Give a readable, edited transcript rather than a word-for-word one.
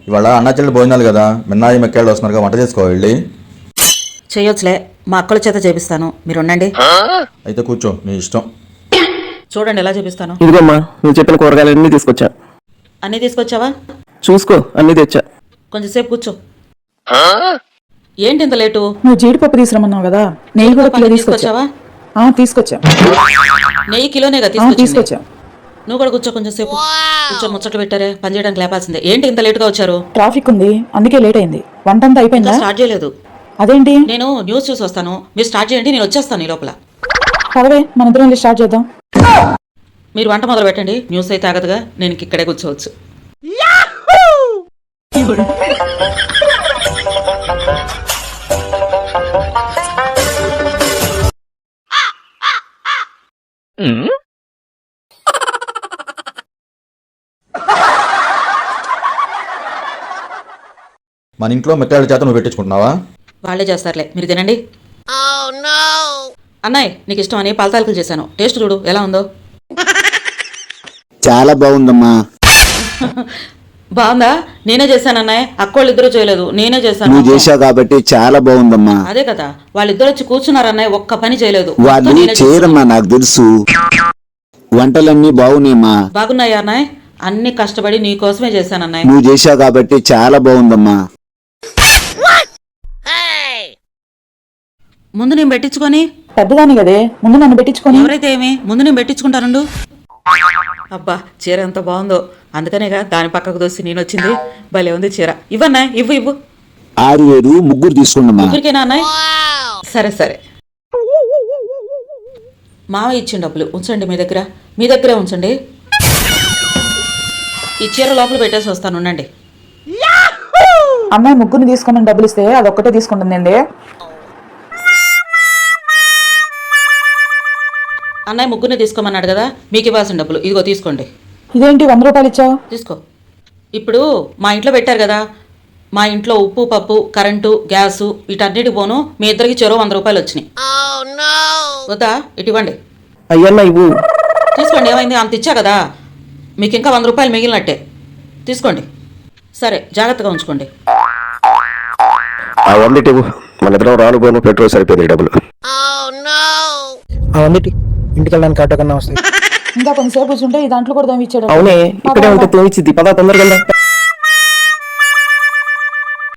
ఇవాళ అన్నా చెల్లెలు భోజనాలు కదా, మిన్నాయి మెక్కాళ్ళు వస్తున్నారు, వంట చేసుకోవాలి. చేయొచ్చులే, మా అక్కల చేత చేపిస్తాను, మీరు ఉండండి. అయితే కూర్చో, నీ ఇష్టం. చూడండి ఎలా చేపిస్తాను. ఇదిగోమ్మా, నువ్వు చెప్పిన కూరగాయలన్నీ తీసుకొచ్చా. అన్నీ తీసుకొచ్చావా? చూసుకో, అన్నీ తెచ్చా. కొంచెం సేపు కూర్చో. ఏంటి ఇంత లేటు? నువ్వు జీడిపప్పు తీసుకురమ్మన్నావు కదా, నెయ్యి కూడా కిలో తీసుకొచ్చావా? తీసుకొచ్చా. నెయ్యి కిలోనే కదా తీసుకొచ్చా. నువ్వు కూడా కూర్చో, కొంచెం సేపు కూర్చో. ముచ్చట్లు పెట్టారే, పని చేయడానికి లేపాల్సిందే. ఏంటి ఇంత లేటుగా వచ్చారు? ట్రాఫిక్ ఉంది, అందుకే లేట్ అయింది. వంట అంతా అయిపోయిందా? స్టార్ట్ చేయలేదు. అదేంటి? నేను న్యూస్ చూసి వస్తాను, మీరు స్టార్ట్ చేయండి, నేను వచ్చేస్తాను ఈ లోపల. పదవే, మన ఇద్దరం స్టార్ట్ చేద్దాం. మీరు వంట మొదలు పెట్టండి, న్యూస్ అయితే ఆగదుగా, నేను ఇక్కడే కూర్చోవచ్చు. మన ఇంట్లో మెక్కాళ్ళ చేత నువ్వు పెట్టించుకుంటున్నావా? వాళ్ళే చేస్తారులే, మీరు తినండి. అన్నయ్య, నీకు ఇష్టం అని పాలతాలకులు చేశాను, టేస్ట్ చూడు ఎలా ఉందో. చాలా బాగుందమ్మా. బాగుందా? నేనే చేశాను అన్నయ్య, అక్కోళ్ళు ఇద్దరు చేయలేదు, నేనే చేశాను. నువ్వు చేశావు కాబట్టి చాలా బాగుందమ్మా. అదే కదా, వాళ్ళిద్దరు వచ్చి కూర్చున్నారు అన్నయ్య, ఒక్క పని చేయలేదు. వాళ్ళు చేయరమ్మా, నాకు తెలుసు. వంటలన్నీ బాగున్నాయమ్మా. బాగున్నాయా అన్నయ్య? అన్ని కష్టపడి నీ కోసమే చేశాను అన్నయ్య. నువ్వు చేశావు కాబట్టి చాలా బాగుందమ్మా. ముందు నేను పెట్టించుకొని. పెద్దదాన్ని కదే, ముందు నన్ను పెట్టించుకొని. ఎవరైతే ఏమి, ముందు నేను పెట్టించుకుంటానుండు. అబ్బా, చీర ఎంత బాగుందో, అందుకనేగా దాని పక్కకు దోసి నేను వచ్చింది. భలే ఉంది చీర. ఇవ్వన్నా, ఇవ్వు ఇవ్వు. 6,000 ముగ్గురు తీసుకోండమ్మా. ముగ్గురికేనా అన్నయ్య? సరే సరే. మావయ్య ఇచ్చిన డబ్బులు ఉంచండి మీ దగ్గర, మీ దగ్గరే ఉంచండి. ఈ చీర లోపల పెట్టేసి వస్తాను, ఉండండి. అమ్మాయి ముగ్గురిని తీసుకోమని డబ్బులు ఇస్తే అదొక్కటే తీసుకుంటుందండి. అన్నయ్య ముగ్గురిని తీసుకోమన్నాడు కదా, మీకు ఇవ్వాల్సిన డబ్బులు ఇదిగో తీసుకోండి. ఇదేంటి 100 రూపాయలు ఇచ్చావు? తీసుకో. ఇప్పుడు మా ఇంట్లో పెట్టారు కదా, మా ఇంట్లో ఉప్పు పప్పు కరెంటు గ్యాసు వీటన్నిటి పోను మీ ఇద్దరికి చెరో 100 రూపాయలు వచ్చినాయి. వద్దా? ఇటు ఇవ్వండి. అయ్యన్నా ఇవ్వు. తీసుకోండి, ఏమైంది, అంత ఇచ్చా కదా, మీకు ఇంకా 100 రూపాయలు మిగిలినట్టే. తీసుకోండి. సరే, జాగ్రత్తగా ఉంచుకోండి. ఆ వందిటి మన ఇద్దరం రాను పోను పెట్రోల్ సరిపోయింది డబ్బులు. ఆ వందిటి ఇంటికి వెళ్ళడానికి ఆటో కన్నా వస్తుంది. ఇంకా కొంతసేపు కూర్చుంటే ఈ దాంట్లో కూడా దమ్మిచ్చాడు. అవునే, ఇక్కడే ఉంటే తోమిచ్చిద్ది. పదా తొందరగా వెళ్దాం.